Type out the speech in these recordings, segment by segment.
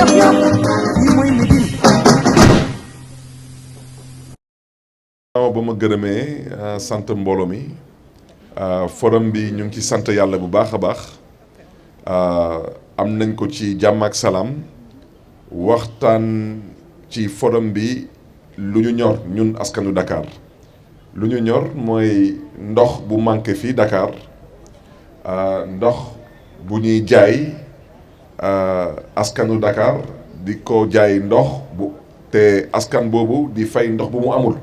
jox yëpp yi mooy Médine. ba ma gërëmee sant mbooloo mi forum bi ñu ngi ci sant yàlla bu baax a baax am nañ ko ci jàmm ak salaam waxtaan ci forum bi lu ñu ñor ñun askanu Dakar lu ñu ñor mooy ndox bu manqué fii Dakar ndox bu ñuy jaay askanu Dakar di ko jaay ndox bu te askan boobu di fay ndox bu mu amul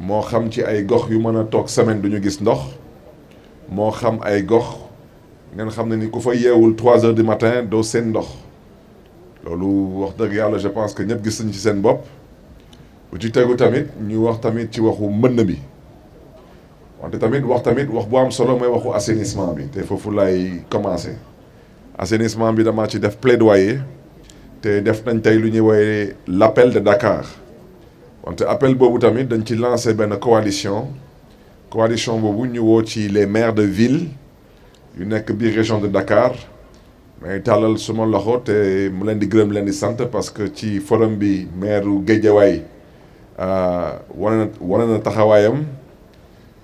moo xam ci ay gox yu mën a toog semaine du ñu gis ndox moo xam ay gox ngeen xam ne ni ku fa yeewul 3 heures du matin doo seen ndox loolu wax dëgg yàlla je pense que ñëpp gis nañ ci seen bopp bu ci tegu tamit ñu wax tamit ci waxu mbënn bi wante tamit wax bu am solo mooy waxu assainissement bi te foofu lay commencer assainissement bi dama ci def plaidoyer te def nañ tey lu ñuy woowee l'appel de Dakar wante appel boobu tamit dañ ci lancer benn coalition boobu ñu woo ci les maires de ville yu nekk biir région de Dakar mais tàllal suma loxo te mu leen di gërëm leen di sant parce que ci forum bi maire Guédiawaye wane na taxawaayam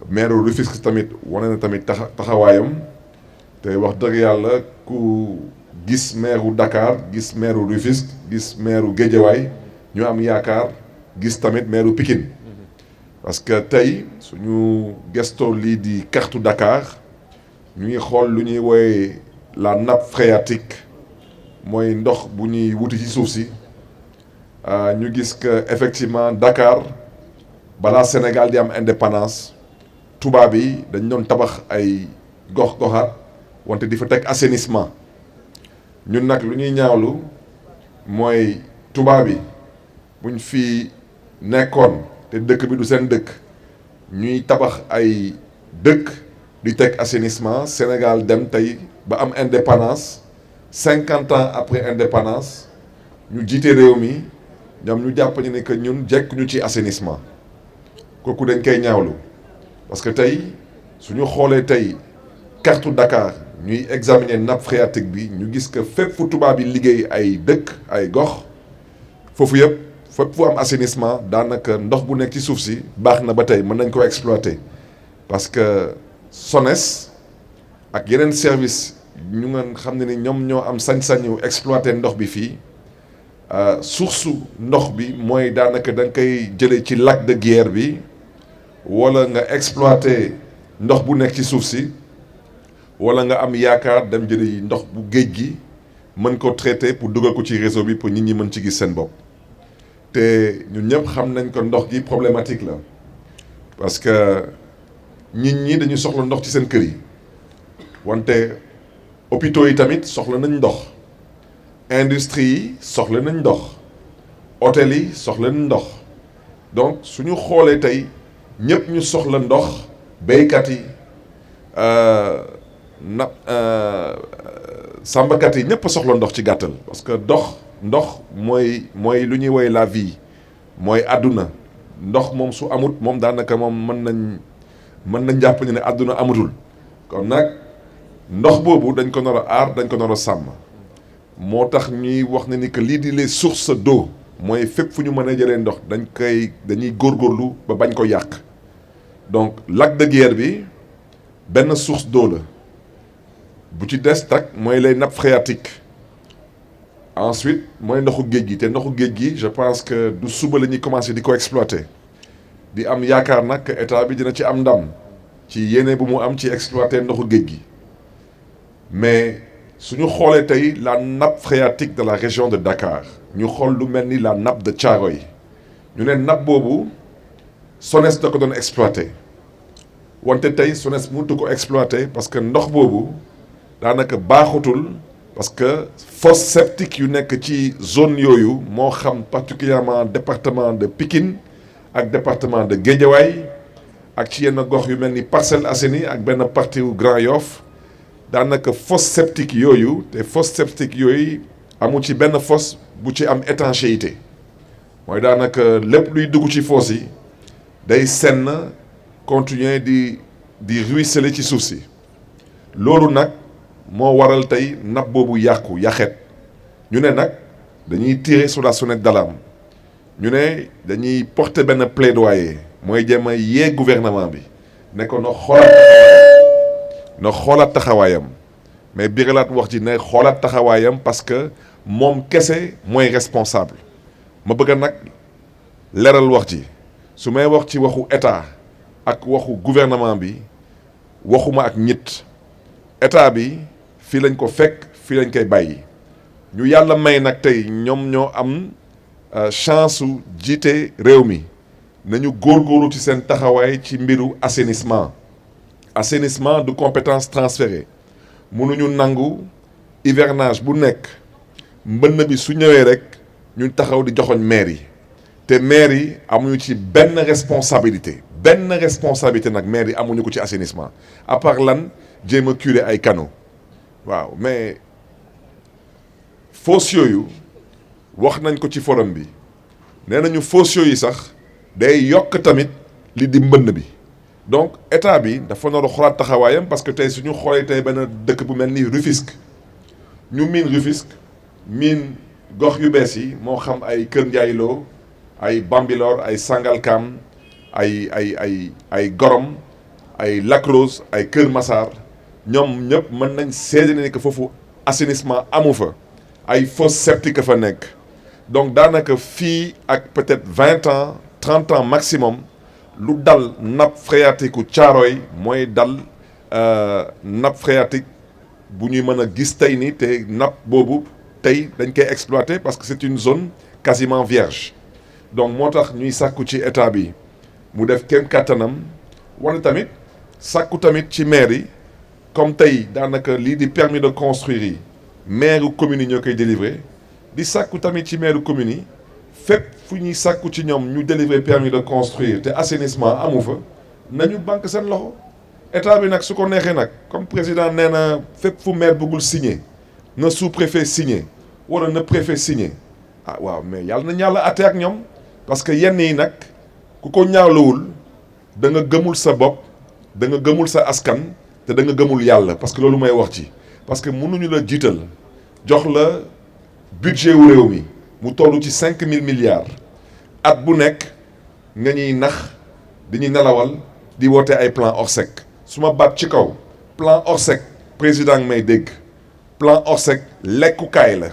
maire Rufisque tamit wane na tamit taxawaayam te wax dëgg yàlla ku gis maire Dakar gis maire Rufisque gis maire Guédiawaye ñu am yaakaar gis tamit maire Pikine parce que tey suñu gestoo lii di carte Dakar ñu ngi xool lu ñuy woowe la nappe phréatique mooy ndox bu ñuy wuti ci suuf si ñu gis que effectivement Dakar balaa Sénégal di am indépendance tubaab yi dañ doon tabax ay gox-goxaat wante di fa teg assainissement ñun nag lu ñuy ñaawlu mooy tubaab yi buñ fi nekkoon te dëkk bi du seen dëkk ñuy tabax ay dëkk di teg assainissement Sénégal dem tey ba am indépendance 50 ans après indépendance ñu jiite réew mi ñoom ñu jàpp ñu ne que ñun jekk ñu ci assainissement kooku dañ koy ñaawlu parce que tey suñu xoolee tey carte Dakar ñuy examiner nappe phréatique bi ñu gis que fépp fu tubaab yi liggéey ay dëkk ay gox foofu yëpp fépp fu am assainissement daanaka ndox bu nekk ci suuf si baax na ba tey mën nañ ko exploiter parce que SONES ak yeneen service ñu ngeen xam ne ni ñoom ñoo am sañ-sañu exploiter ndox bi fii source ndox bi mooy daanaka da nga koy jëlee ci lac de Guiers bi wala nga exploiter ndox bu nekk ci suuf si wala nga am yaakaar dem jëlee ndox bu géej gi mën ko traiter pour dugal ko ci réseau bi pour nit ñi mën ci gis seen bopp te ñun ñëpp xam nañ ko ndox gi problématique la parce que nit ñi dañu soxla ndox ci seen kër yi wante hôpitaux yi tamit soxla nañ ndox industrie yi soxla nañ ndox hôtel yi soxla nañ ndox donc suñu xoolee tey ñëpp ñu soxla ndox béykat yi sàmmkat yi ñëpp soxla ndox ci gàttal parce que ndox mooy lu ñuy woy la vie mooy àdduna ndox moom su amut moom daanaka moom mën nañ jàpp ne àdduna amatul kon nag ndox boobu dañ ko nar a aar dañ ko nar a sàmm moo tax ñuy wax ne ni que lii di les sources d'eau mooy fépp fu ñu mën a jëlee ndox dañuy góorgóorlu ba bañ ko yàq donc lac de Guiers bi benn source d'eau la bu ci des tak mooy les nappes phréatiques ensuite mooy ndoxu géej gi te ndoxu géej gi je pense que du suba la ñuy commencer di ko exploiter di am yaakaar nag que état bi dina ci am ndam ci yéene bu mu am ci exploiter ndoxu géej gi mais suñu xoolee tey la nappe phréatique de la région de Dakar ñu xool lu mel ni la nappe de Thiaroye ñu ne nappe boobu SONES da ko doon exploiter wante tey SONES mënut ko exploiter parce que ndox boobu daanaka baaxutul parce que fosse septique yu nekk ci zone yooyu moo xam particulièrement département de Pikine ak département de Guédiawaye ak ci yenn gox yu mel ni Parcelles Assainies ak benn partie wu Grand Yoff daanaka fosse septique yooyu te fosse septique yooyu amul ci benn fosse bu ci am étanchéité mooy daanaka lépp luy dugg ci fosse yi day senn continuer di ruisseler ci suuf si loolu nag moo waral tey nappe boobu yaxet ñu ne nag dañuy tirer sur la sonnette d'alarme ñu ne dañuy porter benn plaidoyer mooy jéem a yee gouvernement bi ne ko na xoolaat taxawaayam mais biralaat wax ji ne xoolaat taxawaayam parce que moom kese mooy responsable ma bëgg nag leeral wax ji su may wax ci waxu état ak waxu gouvernement bi waxuma ak ñit état bi fii lañ ko fekk fii lañ koy bàyyi ñu yàlla may nag tey ñoom ñoo am chance su jiite réew mi nañu góorgóorlu ci seen taxawaay ci mbiru assainissement de compétences transférées mënuñu nangu hivernage bu nekk mbënn bi su ñëwee rek ñu taxaw di joxoñ maire yi te maire yi amuñu ci benn responsabilité nag maire yi amuñu ko ci assainissement à part lan jéem a curer ay canaux waaw mais fosse yooyu wax nañ ko ci forum bi nee nañu fosse yooyu sax day yokk tamit li di mbënn bi donc état bi dafa nar a xoolaat taxawaayam parce que tey suñu xoolee tey benn dëkk bu mel ni Rufisque ñu miin Rufisque miin gox yu bees yi moo xam ay Kër Ndiaye ay Bambilor ay Sangalkam ay Gorom ay Lac Rose ay Kër Massar ñoom ñëpp mën nañ seede ne que foofu assainissement amu fa ay fosse septique fa nekk donc daanaka fii ak peut-être 20 ans 30 ans maximum lu dal nappe phréatique u Thiaroye mooy dal nappe phréatique bu ñuy mën a gis tey ni te nappe boobu tey dañ koy exploiter parce que c'est une zone quasiment vierge donc moo tax ñuy sàkku ci état bi mu def kenn kàttanam wala tamit sàkku tamit ci maire yi comme tey daanaka lii di permis de construire yi maire commune yi ñoo koy délivrer di sàkku tamit ci maire commune yi fépp fu ñuy sàkku ci ñoom ñu délivrer permis de construire te assainissement amu fa nañu banque seen loxo état bi nag su ko neexee nag comme président nee na fépp fu maire bëggul signer na sous-préfet signer wala na préfet signer ah waaw mais yàlla nañ yàlla àtte ak ñoom parce que yenn yi nag ku ko ñaawlawul da nga gëmul sa bopp da nga gëmul sa askan te da nga gëmul yàlla parce que loolu may wax ci parce que mënuñu la jiital jox la budget wu réew mi mu toll ci 5000 milliards at bu nekk nga ñuy nax di ñuy nelawal di woote ay plan Orsec su ma baat ci kaw plan Orsec président may dégg plan Orsec lekkukaay la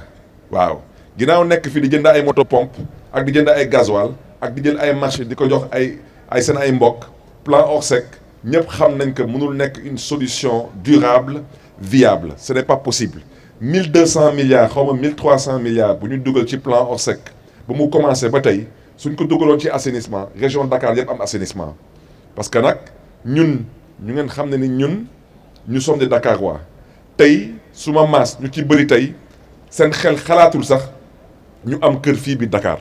waaw ginnaaw nekk fi di jënd ay moto pompe ak di jënd ay gasoil ak di jël ay marché di ko jox ay seen ay mbokk plan Orsec ñëpp xam nañ que mënul nekk une solution durable viable ce n'est pas possible 1200 milliards xaw ma 1300 milliards bu ñu dugal ci plan Orsec ba mu commencé ba tey suñ ko dugaloon ci assainissement région Dakar yëpp am assainissement parce que nag ñun ñu ngeen xam ne ni ñun ñu sommes des Dakarois tey su ma maas ñu ci bëri tey seen xel xalaatul sax ñu am kër fii bi Dakar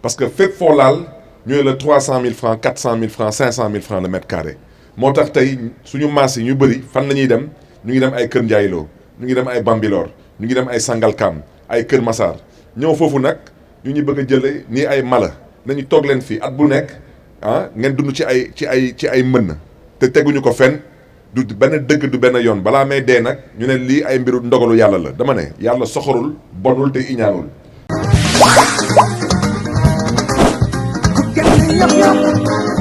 parce que fépp foo laal ñooy la 300 000 francs 400 000 francs 500 000 francs le mètre carré moo tax tey suñu maas yi ñu bëri fan la ñuy dem ñu ngi dem ay Kër Ndiaye ñu ngi dem ay Bambilor ñu ngi dem ay Sangalkam ay Kër Massar ñëw foofu nag ñu bëgg a jëlee nii ay mala nañu toog leen fii at bu nekk ah ngeen dund ci ay mbënn te teguñu ko fenn du benn dëgg du benn yoon balaa may dee nag ñu ne lii ay mbiru ndogalu yàlla la dama ne yàlla soxorul bonul te iñaanul. Yep, yep.